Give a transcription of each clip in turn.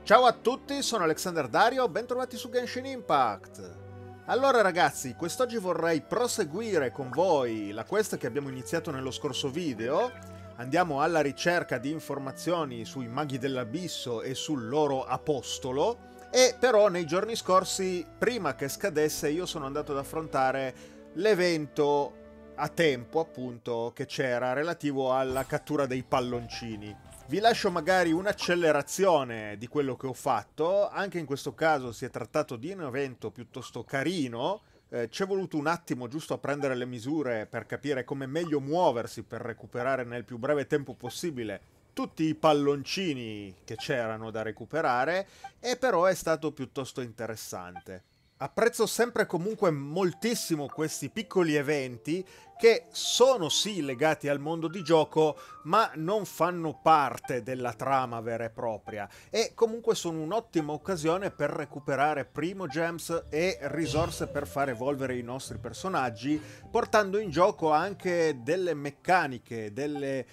Ciao a tutti, sono Alexander Dario, bentrovati su GENSHIN IMPACT. Allora ragazzi, quest'oggi vorrei proseguire con voi la quest che abbiamo iniziato nello scorso video. Andiamo alla ricerca di informazioni sui Maghi dell'Abisso e sul loro Apostolo. E però nei giorni scorsi, prima che scadesse, io sono andato ad affrontare l'evento a tempo, appunto, che c'era relativo alla cattura dei palloncini. Vi lascio magari un'accelerazione di quello che ho fatto. Anche in questo caso si è trattato di un evento piuttosto carino. Ci è voluto un attimo giusto a prendere le misure per capire come meglio muoversi per recuperare nel più breve tempo possibile tutti i palloncini che c'erano da recuperare, e però è stato piuttosto interessante. Apprezzo sempre comunque moltissimo questi piccoli eventi che sono sì legati al mondo di gioco, ma non fanno parte della trama vera e propria, e comunque sono un'ottima occasione per recuperare primogems e risorse per far evolvere i nostri personaggi, portando in gioco anche delle meccaniche, delle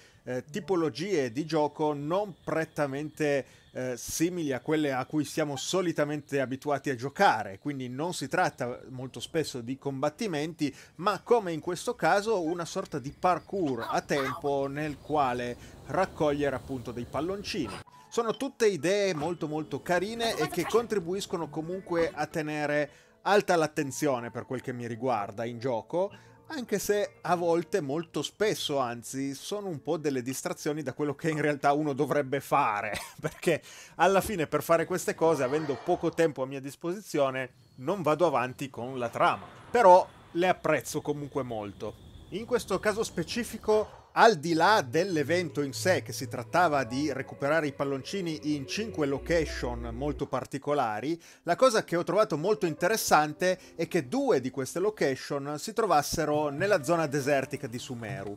tipologie di gioco non prettamente simili a quelle a cui siamo solitamente abituati a giocare. Quindi non si tratta molto spesso di combattimenti, ma come in questo caso una sorta di parkour a tempo nel quale raccogliere appunto dei palloncini. Sono tutte idee molto carine e che contribuiscono comunque a tenere alta l'attenzione per quel che mi riguarda in gioco, anche se a volte, molto spesso anzi, sono un po' delle distrazioni da quello che in realtà uno dovrebbe fare, perché alla fine per fare queste cose, avendo poco tempo a mia disposizione, non vado avanti con la trama. Però le apprezzo comunque molto. In questo caso specifico, al di là dell'evento in sé, che si trattava di recuperare i palloncini in 5 location molto particolari, la cosa che ho trovato molto interessante è che 2 di queste location si trovassero nella zona desertica di Sumeru.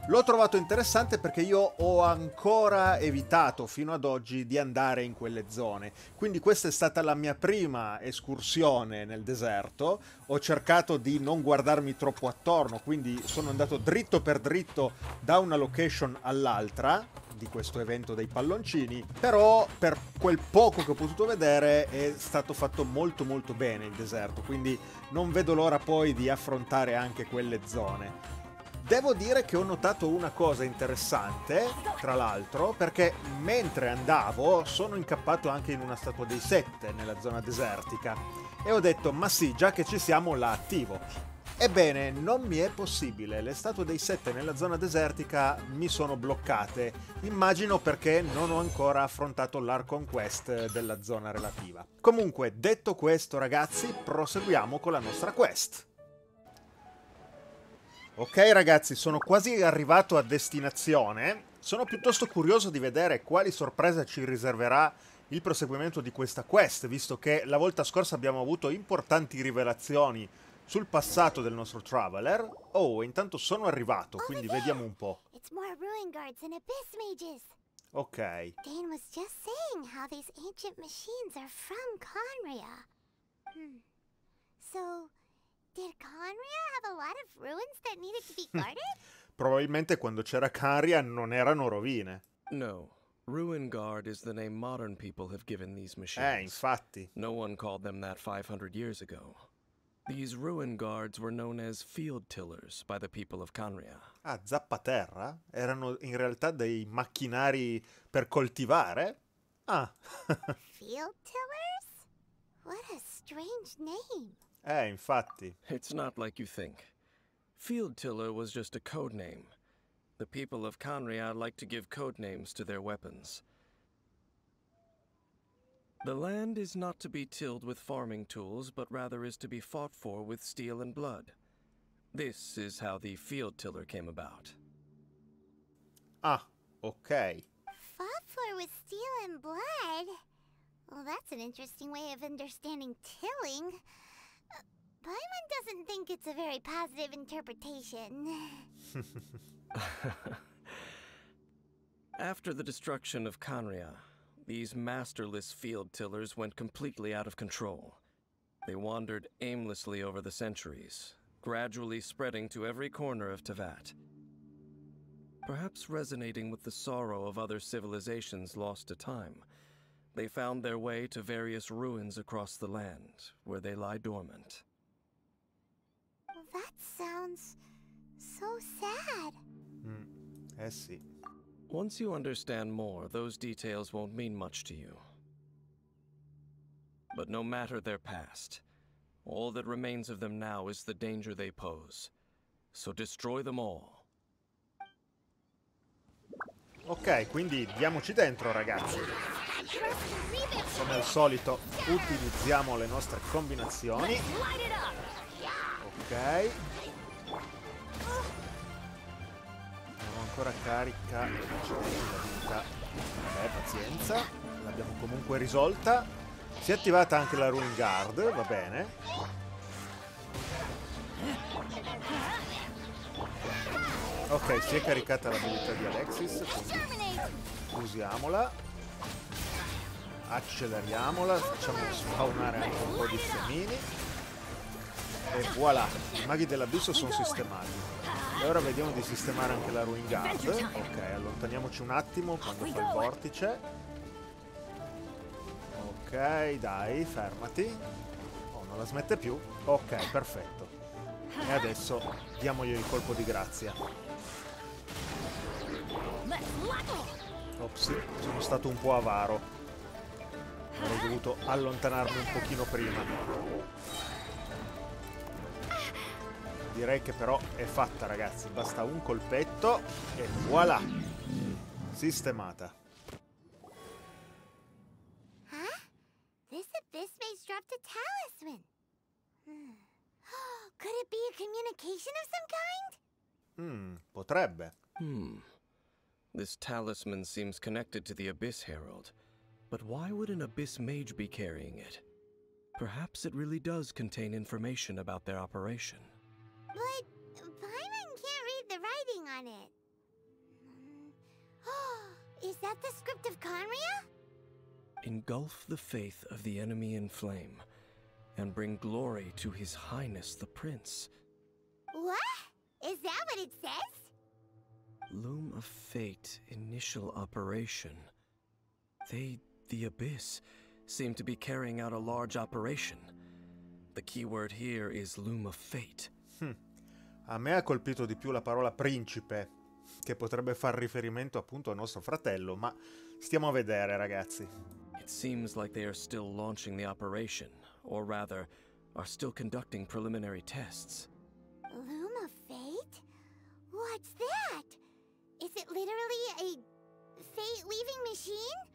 L'ho trovato interessante perché io ho ancora evitato fino ad oggi di andare in quelle zone, quindi questa è stata la mia prima escursione nel deserto. Ho cercato di non guardarmi troppo attorno, quindi sono andato dritto per dritto da una location all'altra di questo evento dei palloncini, però per quel poco che ho potuto vedere è stato fatto molto bene il deserto, quindi non vedo l'ora poi di affrontare anche quelle zone. Devo dire che ho notato una cosa interessante, tra l'altro, perché mentre andavo sono incappato anche in una statua dei 7 nella zona desertica e ho detto, ma sì, già che ci siamo la attivo. Ebbene, non mi è possibile, le statue dei 7 nella zona desertica mi sono bloccate, immagino perché non ho ancora affrontato l'Archon Quest della zona relativa. Comunque, detto questo ragazzi, proseguiamo con la nostra quest. Ok ragazzi, sono quasi arrivato a destinazione. Sono piuttosto curioso di vedere quali sorprese ci riserverà il proseguimento di questa quest, visto che la volta scorsa abbiamo avuto importanti rivelazioni sul passato del nostro traveler. Oh, intanto sono arrivato, quindi vediamo un po'. Ok. Dain was just saying how these ancient machines are from Conria. So, did Conria have a lot of ruins that needed to be guarded? Probabilmente quando c'era Caria non erano rovine. No. Ruin Guard is the name modern people have given these machines. Infatti. No one called them that 500 years ago. These Ruin Guards were known as field tillers by the people of Conria. Ah, Zappaterra? Erano in realtà dei macchinari per coltivare? Ah. Field tillers? What a strange name. Infatti. It's not like you think. Field tiller was just a code name. The people of Conria like to give code names to their weapons. The land is not to be tilled with farming tools, but rather is to be fought for with steel and blood. This is how the field tiller came about. Ah, ok. Fought for with steel and blood? Well, that's an interesting way of understanding tilling. Paimon doesn't think it's a very positive interpretation. After the destruction of Conria, these masterless field tillers went completely out of control. They wandered aimlessly over the centuries, gradually spreading to every corner of Teyvat. Perhaps resonating with the sorrow of other civilizations lost to time, They found their way to various ruins across the land, where they lie dormant. That sounds so sad. Eh sì. Once you understand more, those details won't mean much to you. But no matter their past, all that remains of them now is the danger they pose. So destroy them all. Ok, quindi diamoci dentro, ragazzi. Come al solito utilizziamo le nostre combinazioni. Ok. Abbiamo ancora carica la vita. Vabbè, pazienza. L'abbiamo comunque risolta. Si è attivata anche la Ruin Guard, va bene. Ok, si è caricata l'abilità di Alexis, quindi usiamola. Acceleriamola, facciamo spawnare anche un po' di femini. E voilà, i maghi dell'Abisso sono sistemati. E ora vediamo di sistemare anche la Ruin Guard. Ok, allontaniamoci un attimo quando fa il vortice. Ok, dai, fermati. Oh, non la smette più. Ok, perfetto. E adesso diamogli il colpo di grazia. Ops, sono stato un po' avaro. Avrei dovuto allontanarmi un pochino prima. Direi che però è fatta, ragazzi. Basta un colpetto e voilà! Sistemata. Huh? This abyss maze dropped a talisman. Could it be a communication of some kind? Potrebbe. This talisman seems connected to the Abyss Herald. But why would an Abyss Mage be carrying it? Perhaps it really does contain information about their operation. But Paimon can't read the writing on it. Is that the script of Conria? Engulf the faith of the enemy in flame, and bring glory to His Highness the Prince. What? Is that what it says? Loom of Fate initial operation. They, the Abyss, seem to be carrying out a large operation. The keyword here is Loom of Fate. A me ha colpito di più la parola principe, che potrebbe far riferimento appunto al nostro fratello, ma stiamo a vedere, ragazzi. It seems like they are still launching the operation, or rather, are still conducting preliminary tests. Loom of Fate? What's that? Is it literally a fate-weaving machine?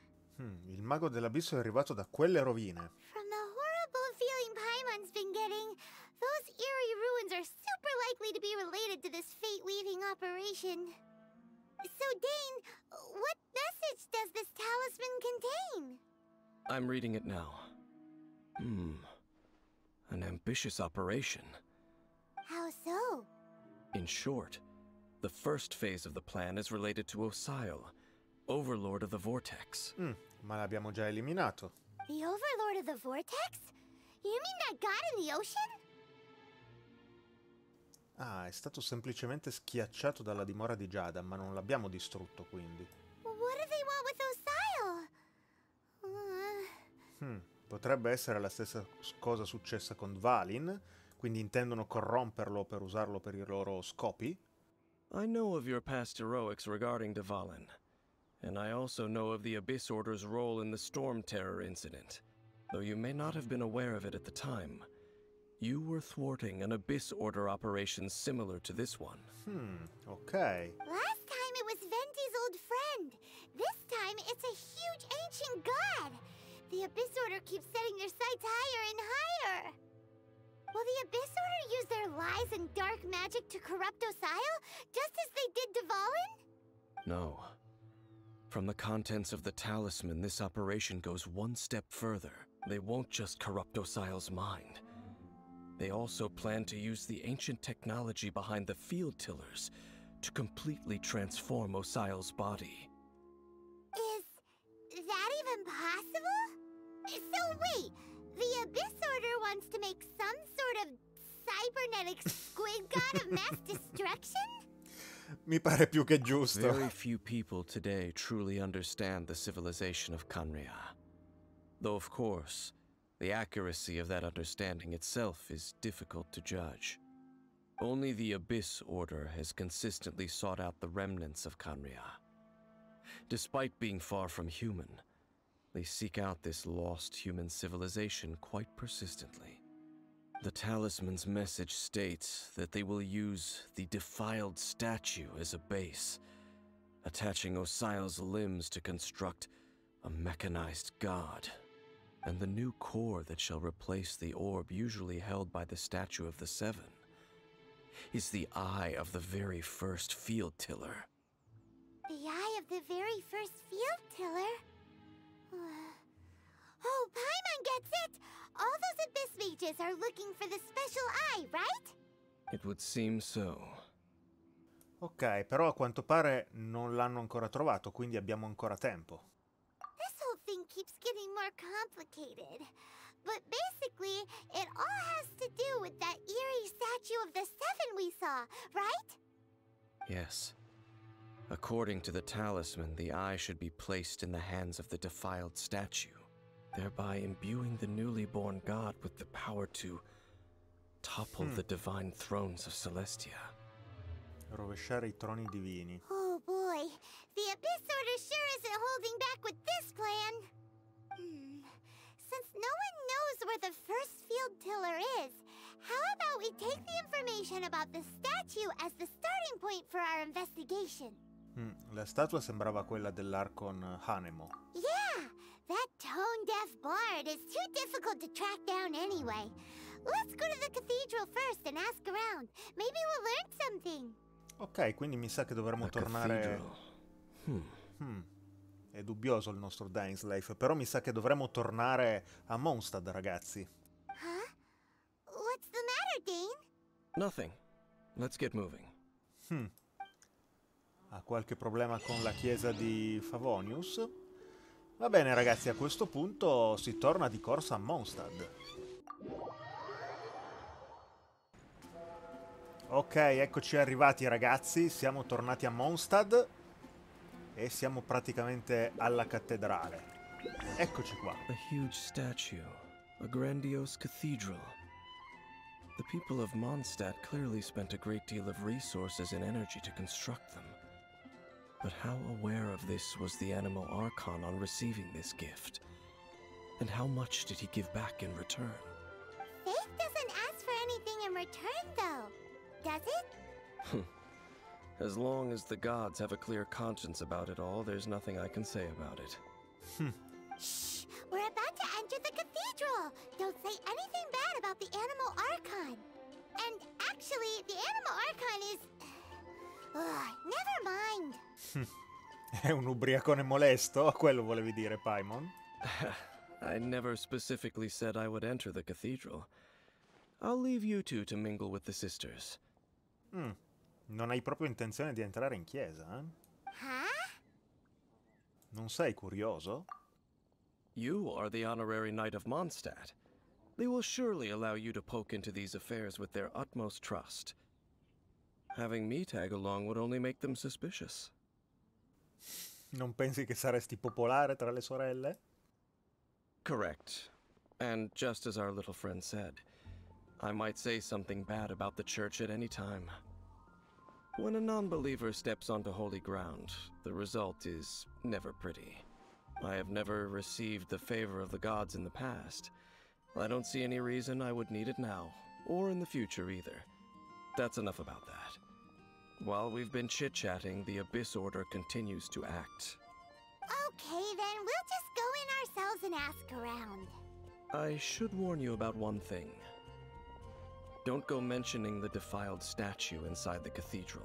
Il mago dell'Abisso è arrivato da quelle rovine. From the horrible feeling Paimon's been getting, those eerie ruins are super likely to be related to this fate-weaving operation. So, Dain, what message does this talisman contain? I'm reading it now. An ambitious operation. How so? In short, the first phase of the plan is related to Osile, Overlord of the Vortex. Ma l'abbiamo già eliminato. The Overlord of the Vortex? You mean that god in the ocean? Ah, è stato semplicemente schiacciato dalla dimora di Giada, ma non l'abbiamo distrutto, quindi. What do they want with Osile? Potrebbe essere la stessa cosa successa con Dvalin, quindi intendono corromperlo per usarlo per i loro scopi? I know of your past heroics regarding Dvalin, and I also know of the Abyss Order's role in the Storm Terror incident. Though you may not have been aware of it at the time, you were thwarting an Abyss Order operation similar to this one. Ok. Last time it was Venti's old friend. This time it's a huge ancient god. The Abyss Order keeps setting their sights higher and higher. Will the Abyss Order use their lies and dark magic to corrupt Osile, just as they did Dvalin? No. From the contents of the talisman, this operation goes one step further. They won't just corrupt Osile's mind. They also plan to use the ancient technology behind the field tillers to completely transform Osile's body. Is that even possible? So wait, the Abyss Order wants to make some sort of cybernetic squid god of mass destruction? Mi pare più che giusto. Very few people today truly understand the civilization of Conria. Though, of course, the accuracy of that understanding itself is difficult to judge. Only the Abyss Order has consistently sought out the remnants of Khaenri'ah. Despite being far from human, they seek out this lost human civilization quite persistently. The talisman's message states that they will use the defiled statue as a base, attaching Osial's limbs to construct a mechanized god, and the new core that shall replace the orb usually held by the Statue of the Seven is the eye of the very first field tiller. The eye of the very first field tiller? Oh, Paimon gets it! All those Abyss mages are looking for the special eye, right? It would seem so. Ok, però a quanto pare non l'hanno ancora trovato, quindi abbiamo ancora tempo. This whole thing keeps getting more complicated. But basically, it all has to do with that eerie statue of the Seven we saw, right? Yes. According to the talisman, the eye should be placed in the hands of the defiled statue, thereby imbuing the newly born god with the power to topple the divine thrones of Celestia. Rovesciare i troni divini. Oh boy, the Abyss Order sure isn't holding back with this plan. Since no one knows where the first field tiller is, how about we take the information about the statue as the starting point for our investigation? La statua sembrava quella dell'Archon Hanemo. Yeah, that tone-deaf bard is too difficult to track down anyway. Let's go to the cathedral first and ask around. Maybe we'll learn something. Ok, quindi mi sa che dovremmo tornare... È dubbioso il nostro Dainsleif, però mi sa che dovremmo tornare a Mondstadt, ragazzi. Huh? What's the matter, Dain? Nothing. Let's get moving. Ha qualche problema con la chiesa di Favonius? Va bene, ragazzi, a questo punto si torna di corsa a Mondstadt. Ok, eccoci arrivati, ragazzi. Siamo tornati a Mondstadt e siamo praticamente alla cattedrale. Eccoci qua. A huge statue, a grandiose cathedral. The people of Mondstadt clearly spent a great deal of resources and energy to construct them. But how aware of this was the Animal Archon on receiving this gift? And how much did he give back in return? Faith doesn't ask for anything in return, though, does it? As long as the gods have a clear conscience about it all, there's nothing I can say about it. Shh! We're about to enter the cathedral! Don't say anything bad about the Animal Archon! And actually, the Animal Archon is... never mind! È un ubriacone molesto? Quello volevi dire, Paimon? I never specifically said I would enter the cathedral. I'll leave you two to mingle with the sisters. Non hai proprio intenzione di entrare in chiesa, eh? Huh? Non sei curioso? You are the honorary knight of Mondstadt. They will surely allow you to poke into these affairs with their utmost trust. Having me tag along would only make them suspicious. Non pensi che saresti popolare tra le sorelle? Correct. And just as our little friend said, I might say something bad about the church at any time. When a non-believer steps onto holy ground, the result is never pretty. I have never received the favor of the gods in the past. I don't see any reason I would need it now, or in the future either. That's enough about that. While we've been chit-chatting, the Abyss Order continues to act. Okay, then we'll just go in ourselves and ask around. I should warn you about one thing. Don't go mentioning the defiled statue inside the cathedral.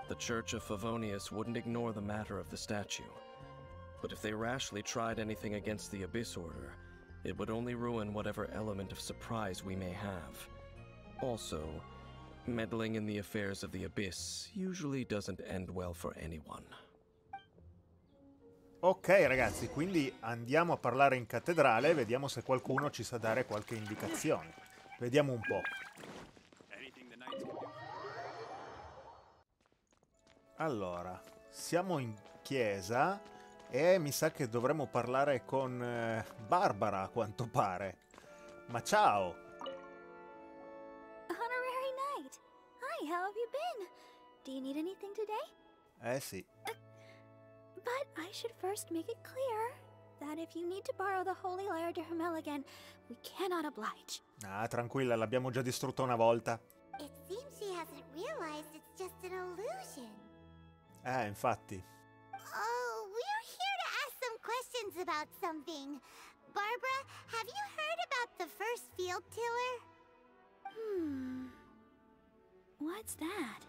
The Church of Favonius wouldn't ignore the matter of the statue. But if they rashly tried anything against the Abyss Order, it would only ruin whatever element of surprise we may have. Also, meddling in the affairs of the Abyss usually doesn't end well for anyone. Ok, ragazzi, quindi andiamo a parlare in cattedrale e vediamo se qualcuno ci sa dare qualche indicazione. Vediamo un po'. Allora, siamo in chiesa E mi sa che dovremmo parlare con Barbara, a quanto pare. Ma ciao! Honorary Knight! Hi, how have you been? Do you need anything today? Eh sì. But I should first make it clear that if you need to borrow the Holy Lyre to Hermel again, we cannot oblige. Ah, tranquilla, l'abbiamo già distrutta una volta. It seems she hasn't realized it's just an illusion. Infatti. Oh, we're here to ask some questions about something. Barbara, have you heard about the first field tiller? What's that?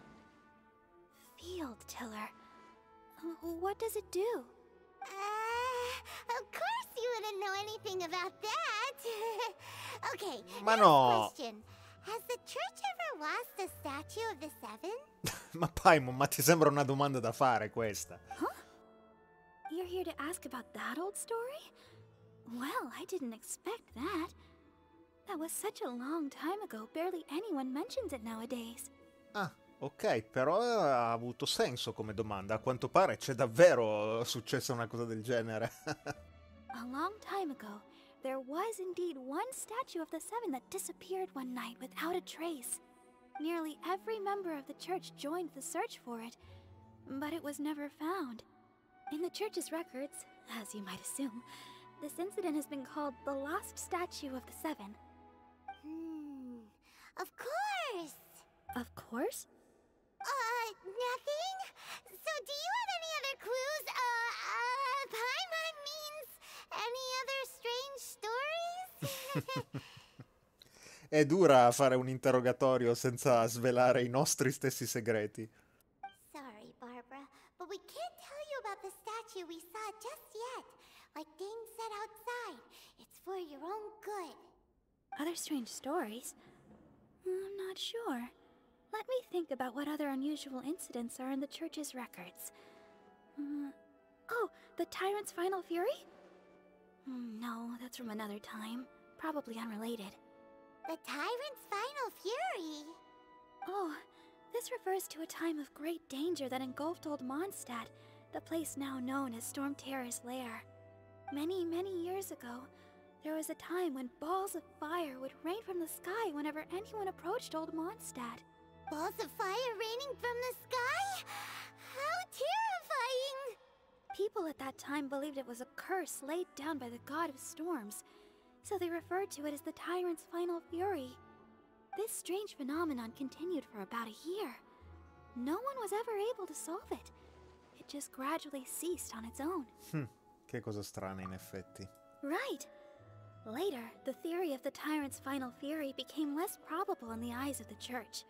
Field tiller. What does it do? Of course you wouldn't know anything about that. Okay, Ma next no! question. Has the church ever lost a statue of the Seven? Ma Paimon, ma ti sembra una domanda da fare questa? Huh? You're here to ask about that old story? Well, I didn't expect that. That was such a long time ago, barely anyone mentions it nowadays. Ah, ok, però ha avuto senso come domanda. A quanto pare c'è davvero successa una cosa del genere. A long time ago, there was indeed one statue of the Seven that disappeared one night without a trace. Nearly every member of the church joined the search for it, but it was never found. In the church's records, as you might assume, this incident has been called the Lost Statue of the Seven. Of course! Of course? Nothing? So do you have any other clues? Paimon means any other strange stories? È dura fare un interrogatorio senza svelare i nostri stessi segreti. Sorry, Barbara, but we can't tell you about the statue we saw just yet. Like Dain said outside, it's for your own good. Other strange stories? I'm not sure. Let me think about what other unusual incidents are in the church's records. Oh, the tyrant's final fury? No, that's from another time. Probably unrelated. The tyrant's final fury? Oh, this refers to a time of great danger that engulfed old Mondstadt, the place now known as Storm Terror's lair. Many, many years ago, there was a time when balls of fire would rain from the sky whenever anyone approached old Mondstadt. Balls of fire raining from the sky? How terrifying! People at that time believed it was a curse laid down by the god of storms, so they referred to it as the tyrant's final fury. This strange phenomenon continued for about a year. No one was ever able to solve it. It just gradually ceased on its own. Che cosa strana, in effetti. Right. Later, the theory of the tyrant's final fury became less probable in the eyes of the church.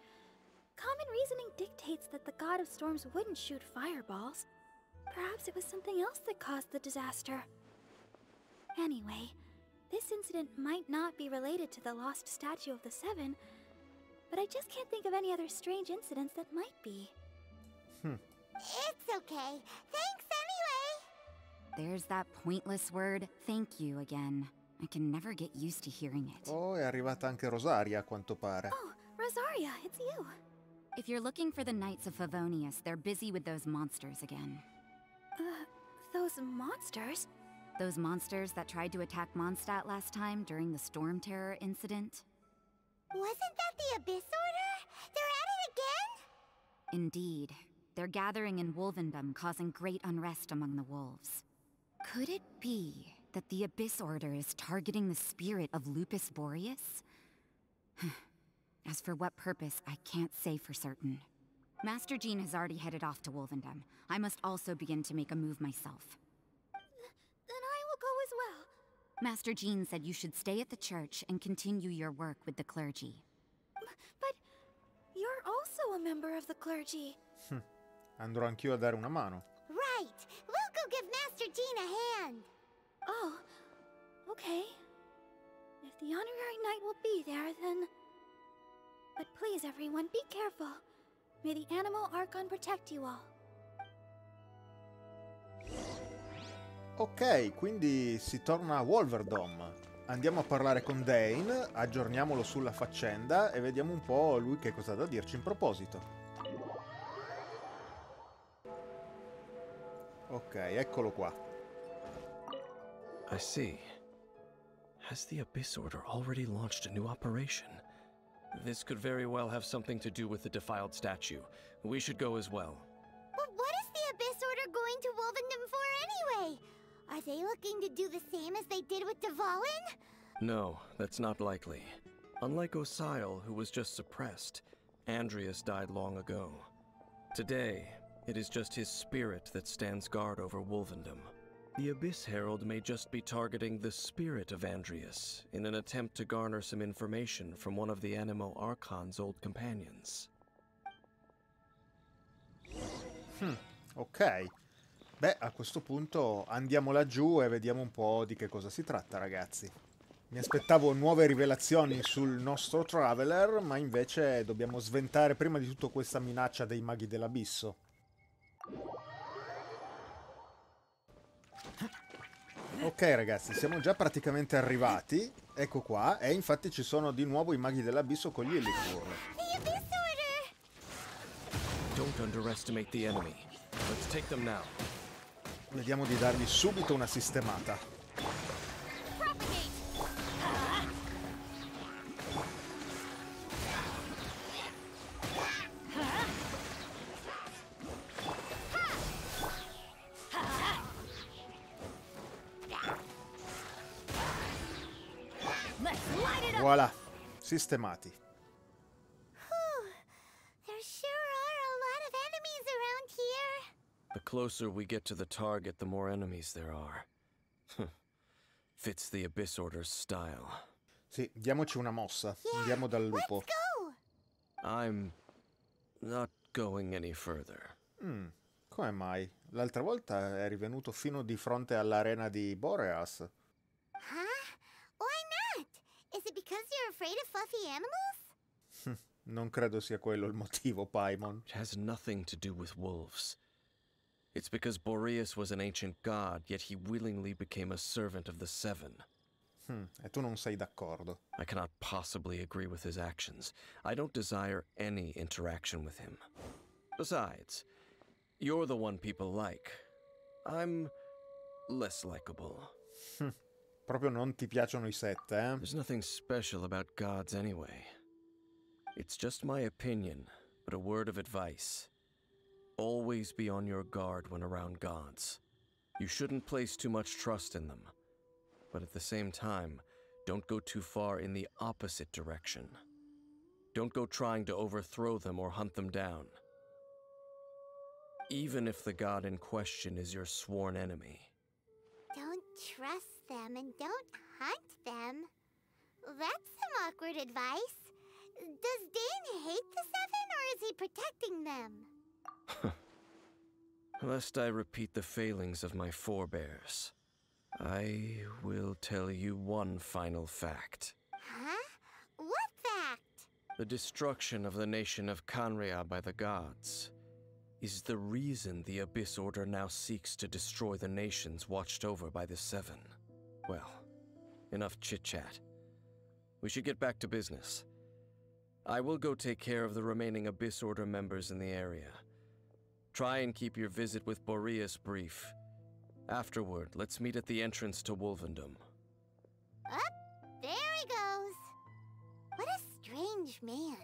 Common reasoning dictates that the god of storms wouldn't shoot fireballs. Perhaps it was something else that caused the disaster. Anyway, this incident might not be related to the lost statue of the Seven, but I just can't think of any other strange incidents that might be. It's okay. Thanks anyway! There's that pointless word, thank you, again. I can never get used to hearing it. Oh, è arrivata anche Rosaria, a quanto pare. Oh, Rosaria, it's you. If you're looking for the Knights of Favonius, they're busy with those monsters again. Those monsters? Those monsters that tried to attack Mondstadt last time during the Storm Terror incident? Wasn't that the Abyss Order? They're at it again? Indeed. They're gathering in Wolvendom, causing great unrest among the wolves. Could it be that the Abyss Order is targeting the spirit of Lupus Boreas? As for what purpose, I can't say for certain. Master Jean has already headed off to Wolvendom. I must also begin to make a move myself. Then I will go as well. Master Jean said you should stay at the church and continue your work with the clergy. But you're also a member of the clergy. Andrò anch'io a dare una mano. Right. We'll go give Master Jean a hand. Oh, okay. If the honorary knight will be there, then... But please, everyone, be careful. May the Animal Archon protect you all. Ok, quindi si torna a Wolvendom. Andiamo a parlare con Dain, aggiorniamolo sulla faccenda e vediamo un po' lui che cosa ha da dirci in proposito. Ok, eccolo qua. I see. Has the Abyss Order already launched a new operation? This could very well have something to do with the defiled statue. We should go as well. But what is the Abyss Order going to Wolvendom for anyway? Are they looking to do the same as they did with Dvalin? No, that's not likely. Unlike Osile, who was just suppressed, Andreas died long ago. Today, it is just his spirit that stands guard over Wolvendom. The Abyss Herald may just be targeting the spirit of Andreas in an attempt to garner some information from one of the Animo Archon's old companions. Ok. Beh, a questo punto andiamo laggiù e vediamo un po' di che cosa si tratta, ragazzi. Mi aspettavo nuove rivelazioni sul nostro Traveler, ma invece dobbiamo sventare prima di tutto questa minaccia dei Maghi dell'Abisso. Ok ragazzi, siamo già praticamente arrivati, ecco qua, e infatti ci sono di nuovo i Maghi dell'Abisso con gli Eliksur. Don't underestimate the enemy. Let's take them now. Vediamo di dargli subito una sistemata. Voilà, sistemati. There sure are a lot of enemies around here. The closer we get to the target, the more enemies there are. Fits the Abyss Order's style. Sì, diamoci una mossa. Andiamo dal lupo. Let's go. I'm not going any further. Come mai? L'altra volta eri venuto fino di fronte all'arena di Boreas. Huh? Why not? Is it because you're afraid of fluffy animals? Non credo sia quello il motivo, Paimon. It has nothing to do with wolves. It's because Boreas was an ancient god, yet he willingly became a servant of the Seven. E tu non sei d'accordo. I cannot possibly agree with his actions. I don't desire any interaction with him. Besides, you're the one people like. I'm less likable. Proprio non ti piacciono i sette, eh? There's nothing special about gods anyway. It's just my opinion, but a word of advice. Always be on your guard when around gods. You shouldn't place too much trust in them. But at the same time, don't go too far in the opposite direction. Don't go trying to overthrow them or hunt them down. Even if the god in question is your sworn enemy. Don't trust them and don't hunt them. That's some awkward advice. Does Dain hate the Seven, or is he protecting them? Lest I repeat the failings of my forebears, I will tell you one final fact. Huh? What fact? The destruction of the nation of Canria by the gods is the reason the Abyss Order now seeks to destroy the nations watched over by the Seven. Well, enough chit-chat. We should get back to business. I will go take care of the remaining Abyss Order members in the area. Try and keep your visit with Boreas brief. Afterward, let's meet at the entrance to Wolvendom. Up, there he goes. What a strange man.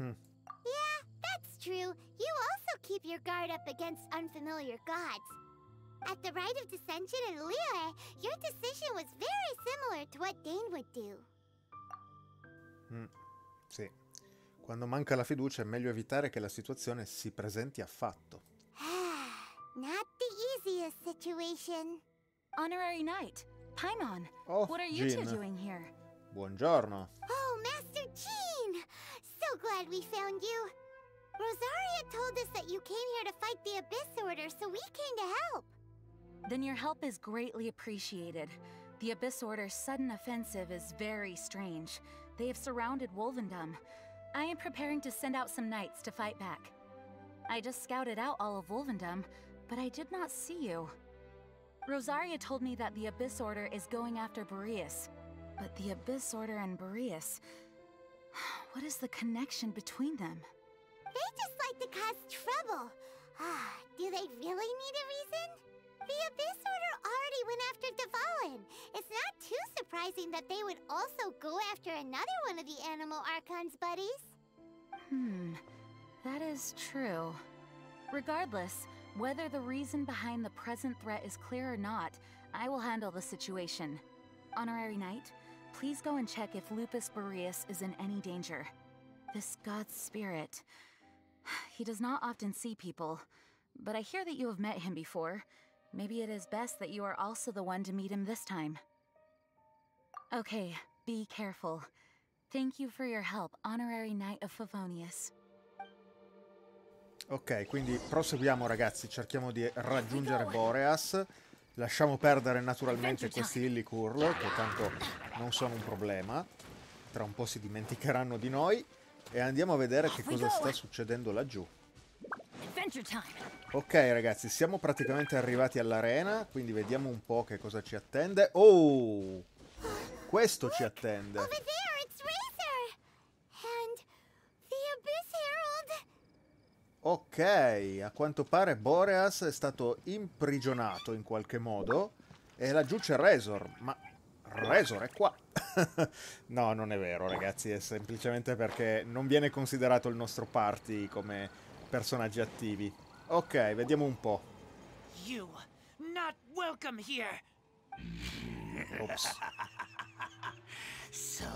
Yeah, that's true. You also keep your guard up against unfamiliar gods. At the Rite of Dissension in Lille, your decision was very similar to what Dain would do. Sì. Quando manca la fiducia è meglio evitare che la situazione si presenti affatto. Not the easiest situation. Honorary Knight, Paimon, Oh, what are you two Jean. doing here? Buongiorno. Oh, Master Jean! So glad we found you. Rosaria told us that you came here to fight the Abyss Order, so we came to help. Then your help is greatly appreciated. The Abyss Order's sudden offensive is very strange. They have surrounded Wolvendom. I am preparing to send out some knights to fight back. I just scouted out all of Wolvendom, but I did not see you. Rosaria told me that the Abyss Order is going after Boreas. But the Abyss Order and Boreas... What is the connection between them? They just like to cause trouble. Do they really need a reason? The Abyss Order already went after Dvalin. It's not too surprising that they would also go after another one of the Animal Archon's buddies. That is true. Regardless, whether the reason behind the present threat is clear or not, I will handle the situation. Honorary Knight, please go and check if Lupus Boreas is in any danger. This god's spirit... He does not often see people, but I hear that you have met him before. Maybe it is best that you are also the one to meet him this time. Okay, be careful. Thank you for your help, Honorary Knight of Favonius. Ok, quindi proseguiamo ragazzi, cerchiamo di raggiungere Boreas. Lasciamo perdere naturalmente questi Illicourl, che tanto non sono un problema. Tra un po' si dimenticheranno di noi. E andiamo a vedere che cosa sta succedendo laggiù. Ok ragazzi, siamo praticamente arrivati all'arena, quindi vediamo un po' che cosa ci attende. Oh! Questo ci attende. Ok, a quanto pare Boreas è stato imprigionato in qualche modo e laggiù c'è Razor, ma Razor è qua. No, non è vero ragazzi, è semplicemente perché non viene considerato il nostro party come personaggi attivi. Ok, vediamo un po'. You not welcome here. Ops. So,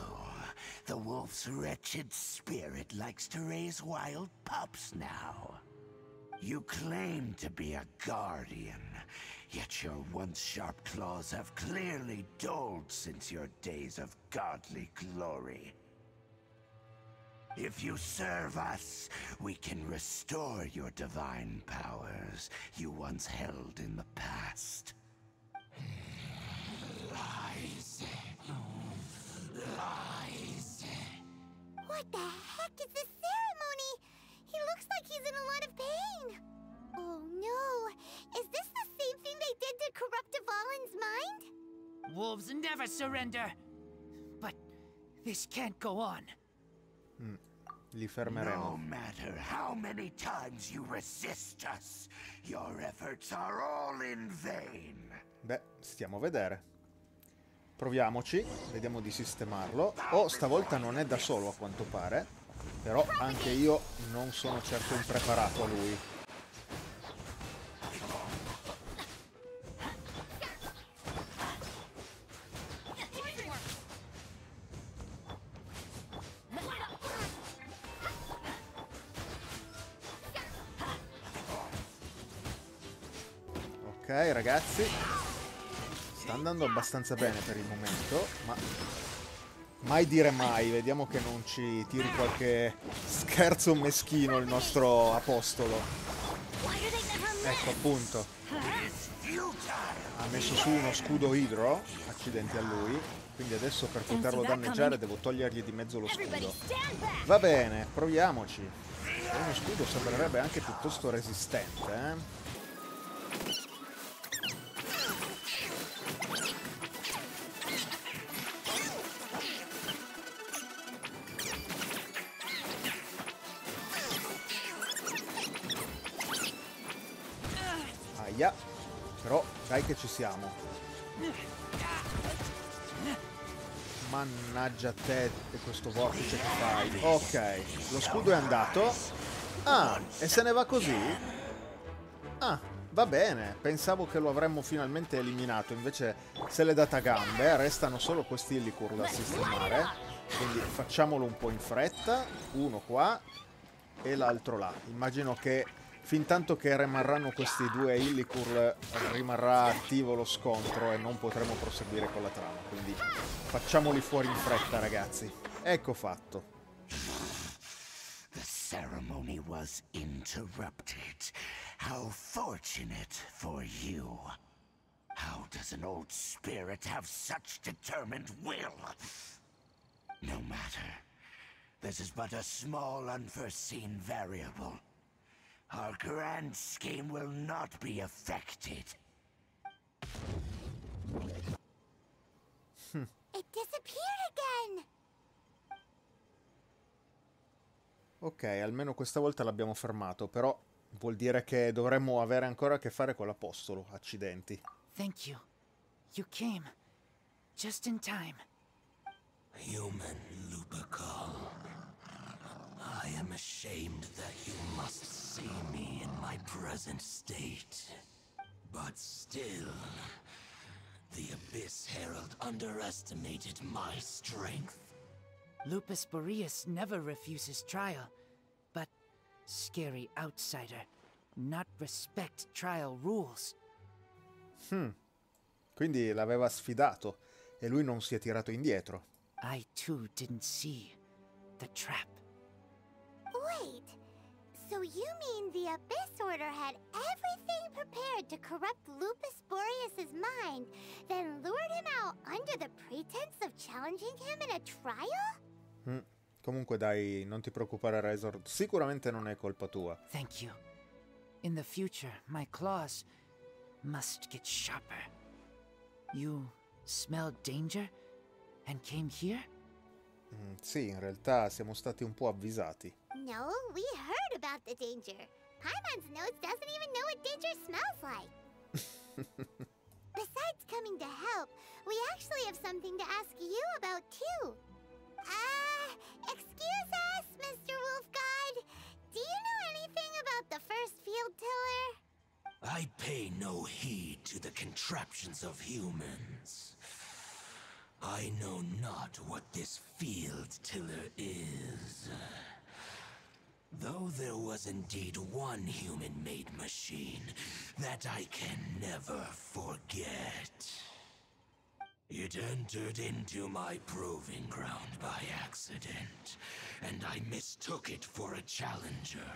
the wolf's wretched spirit likes to raise wild pups now. You claim to be a guardian, yet your once sharp claws have clearly dulled since your days of godly glory. If you serve us, we can restore your divine powers you once held in the past. Lies. Lies. What the heck is this ceremony? He looks like he's in a lot of pain. Oh no, is this the same thing they did to corrupt Dvalin's mind? Wolves never surrender. But this can't go on. Li fermeremo. No matter how many times you resist us, your efforts are all in vain. Beh, stiamo a vedere. Proviamoci, vediamo di sistemarlo. Oh, stavolta non è da solo a quanto pare. Però anche io non sono certo impreparato a lui. Ok ragazzi, sta andando abbastanza bene per il momento, ma mai dire mai, vediamo che non ci tiri qualche scherzo meschino il nostro Apostolo. Ecco appunto, ha messo su uno scudo idro, accidenti a lui, quindi adesso per poterlo danneggiare devo togliergli di mezzo lo scudo. Va bene, proviamoci. Uno scudo sembrerebbe anche piuttosto resistente, eh? Aia, però dai che ci siamo. Mannaggia te e questo vortice che fai. Ok, lo scudo è andato. Ah, e se ne va così? Ah, va bene. Pensavo che lo avremmo finalmente eliminato. Invece se l'è data a gambe. Restano solo questi Illicourl da sistemare. Quindi facciamolo un po' in fretta. Uno qua e l'altro là. Immagino che fin tanto che rimarranno questi due Illicourl rimarrà attivo lo scontro e non potremo proseguire con la trama. Quindi facciamoli fuori in fretta ragazzi. Ecco fatto. The ceremony was interrupted. How fortunate for you. How does an old spirit have such determined will? No matter. This is but a small unforeseen variable. Our grand scheme will not be affected. It disappeared again. Ok, almeno questa volta l'abbiamo fermato, però Vuol dire che dovremmo avere ancora a che fare con l'Apostolo, accidenti. Thank you. You came. Just in time. Human Lupical. I am ashamed that you must see me in my present state. But still, the Abyss Herald underestimated my strength. Lupus Boreas never refuses trial, but scary outsider, not respect trial rules. Quindi l'aveva sfidato e lui non si è tirato indietro. I too didn't see the trap. Wait, so you mean the Abyss Order had everything prepared to corrupt Lupus Boreas' mind, then lured him out under the pretense of challenging him in a trial? Comunque dai, non ti preoccupare Razor, sicuramente non è colpa tua. Thank you. In the future, my claws must get sharper. You smelled danger and came here? Sì, in realtà siamo stati un po' avvisati. No, we heard about the danger. Paimon's nose doesn't even know what danger smells like. Besides coming to help, we actually have something to ask you about too. Excuse us, Mr. Wolf God. Do you know anything about the first field tiller? I pay no heed to the contraptions of humans. I know not what this field tiller is. Though there was indeed one human-made machine that I can never forget. It entered into my proving ground by accident, and I mistook it for a challenger.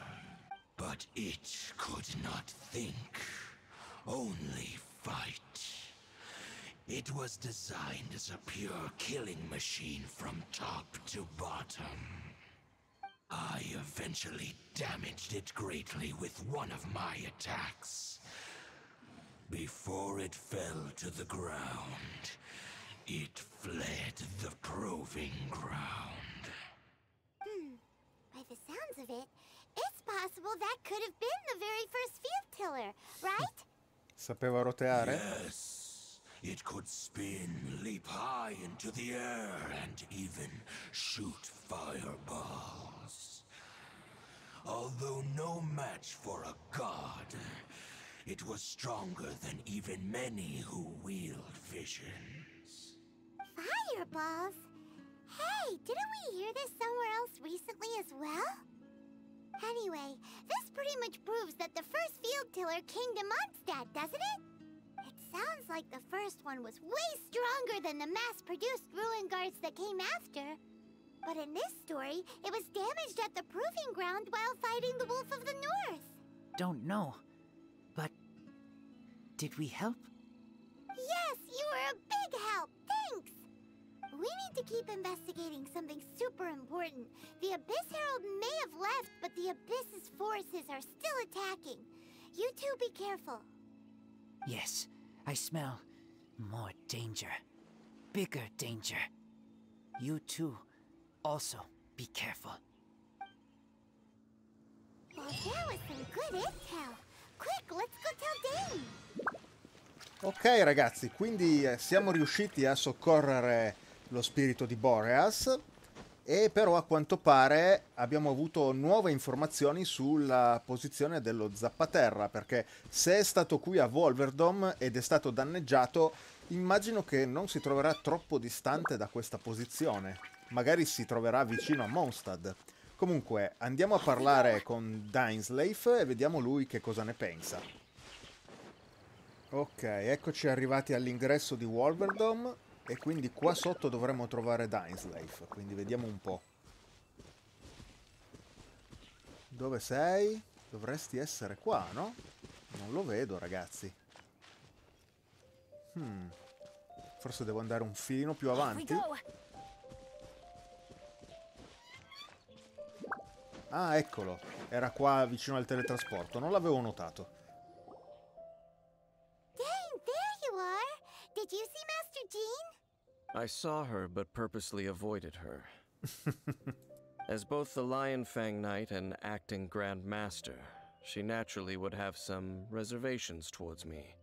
But it could not think, only fight. It was designed as a pure killing machine from top to bottom. I eventually damaged it greatly with one of my attacks. Before it fell to the ground, it fled the proving ground. By the sounds of it, it's possible that could have been the very first field tiller, right? Sapeva roteare? Yes, it could spin, leap high into the air, and even shoot fireballs. Although no match for a god, it was stronger than even many who wield visions. Fireballs? Hey, didn't we hear this somewhere else recently as well? Anyway, this pretty much proves that the first field tiller came to Mondstadt, doesn't it? It sounds like the first one was way stronger than the mass-produced ruin guards that came after. But in this story, it was damaged at the proving ground while fighting the Wolf of the North. Don't know, but did we help? Yes, you were a big help. Thanks. We need to keep investigating something super important. The Abyss Herald may have left, but the Abyss's forces are still attacking. You two be careful. Yes, I smell more danger. Bigger danger. You two also be careful. Well, that was some good intel. Quick, let's go tell Dain. Ok ragazzi, quindi siamo riusciti a soccorrere lo spirito di Boreas e però a quanto pare abbiamo avuto nuove informazioni sulla posizione dello Zappaterra, perché se è stato qui a Wolvendom ed è stato danneggiato, immagino che non si troverà troppo distante da questa posizione, magari si troverà vicino a Mondstadt. Comunque andiamo a parlare con Dainsleif e vediamo lui che cosa ne pensa. Ok, eccoci arrivati all'ingresso di Wolvendom. E quindi qua sotto dovremmo trovare Dainsleif, quindi vediamo un po'. Dove sei? Dovresti essere qua, no? Non lo vedo, ragazzi. Forse devo andare un filino più avanti. Ah, eccolo. Era qua vicino al teletrasporto, non l'avevo notato. Dain, there you are. Did you see Master Jean? I saw her, but purposely avoided her. As both the Lion Fang Knight and acting Grand Master, she naturally would have some reservations towards me.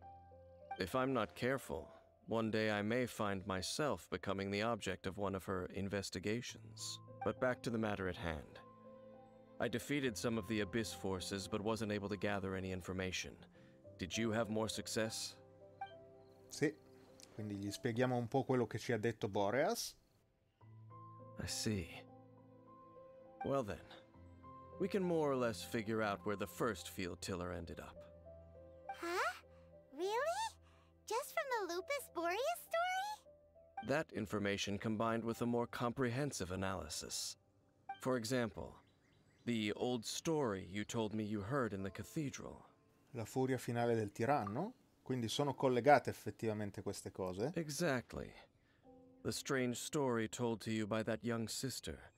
If I'm not careful, one day I may find myself becoming the object of one of her investigations. But back to the matter at hand. I defeated some of the Abyss forces, but wasn't able to gather any information. Did you have more success? Sì, quindi gli spieghiamo un po' quello che ci ha detto Boreas. I see. Well then, we can more or less figure out where the first field tiller ended up. Huh? Really? Just from the Lupus Boreas story? That information combined with a more comprehensive analysis. For example, the old story you told me you heard in the cathedral. La furia finale del tiranno? Quindi sono collegate effettivamente queste cose? Exactly. The strange story told to you by that young sister,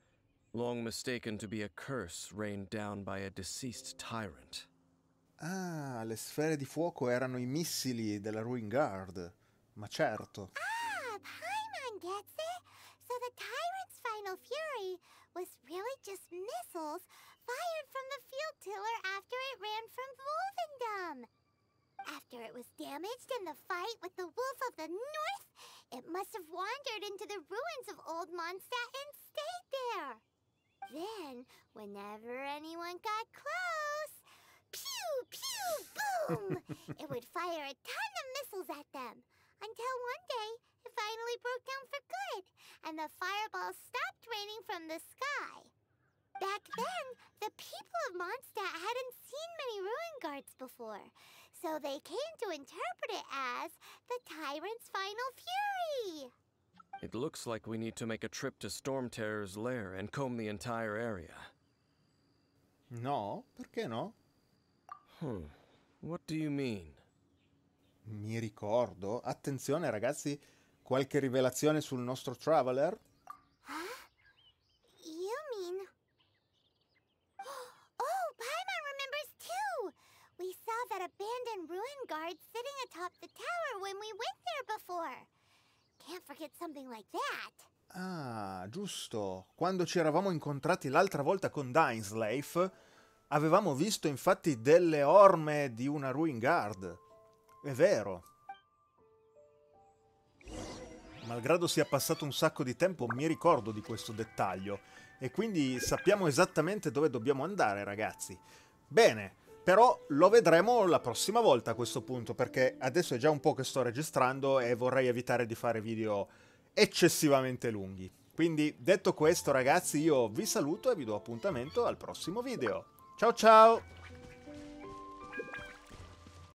long mistaken to be a curse rained down by a deceased tyrant. Ah, le sfere di fuoco erano i missili della Ruin Guard. Ma certo. Ah, Paimon gets it. So the tyrant's final fury was really just missiles fired from the field tiller after it ran from Wolvendom. After it was damaged in the fight with the Wolf of the North, it must have wandered into the ruins of Old Mondstadt and stayed there. Then, whenever anyone got close, pew, pew, boom! It would fire a ton of missiles at them. Until one day, it finally broke down for good, and the fireballs stopped raining from the sky. Back then, the people of Mondstadt hadn't seen many ruin guards before, so they came to interpret it as the tyrant's final fury. It looks like we need to make a trip to Storm Terror's lair and comb the entire area. No? Perché no? What do you mean? Mi ricordo. Attenzione ragazzi, qualche rivelazione sul nostro Traveler? Huh? You mean... Oh, Paimon remembers too! We saw that abandoned ruin guard sitting atop the tower when we went there before. Can't forget something like that. Ah, giusto. Quando ci eravamo incontrati l'altra volta con Dainsleif, avevamo visto infatti delle orme di una Ruin Guard. È vero. Malgrado sia passato un sacco di tempo, mi ricordo di questo dettaglio. E quindi sappiamo esattamente dove dobbiamo andare, ragazzi. Bene, però lo vedremo la prossima volta a questo punto, perché adesso è già un po' che sto registrando e vorrei evitare di fare video eccessivamente lunghi. Quindi, detto questo, ragazzi, io vi saluto e vi do appuntamento al prossimo video. Ciao ciao!